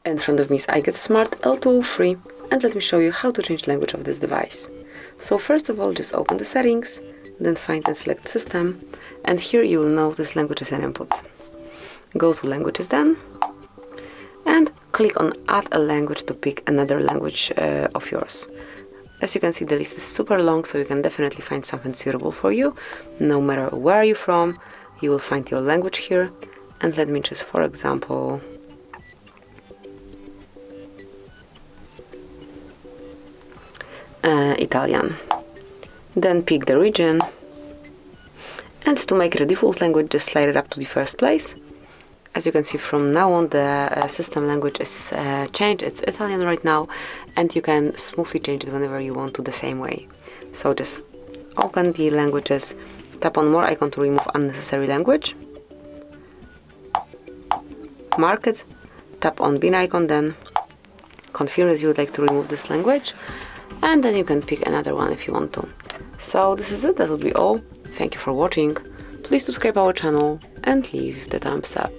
In front of me is iGET Smart L203, and let me show you how to change language of this device. So first of all, just open the settings, then find and select System, and here you will notice Languages and Input. Go to Languages then, and click on Add a Language to pick another language of yours. As you can see, the list is super long, so you can definitely find something suitable for you. No matter where you're from, you will find your language here. And let me just, for example, Italian. Then pick the region, and to make it a default language, just slide it up to the first place. As you can see, from now on the system language is changed. It's Italian right now, and you can smoothly change it whenever you want to the same way. So just open the languages, tap on more icon to remove unnecessary language, mark it, tap on bin icon, then confirm that you would like to remove this language, and then you can pick another one if you want to. So this is it, that will be all. Thank you for watching. Please subscribe our channel and leave the thumbs up.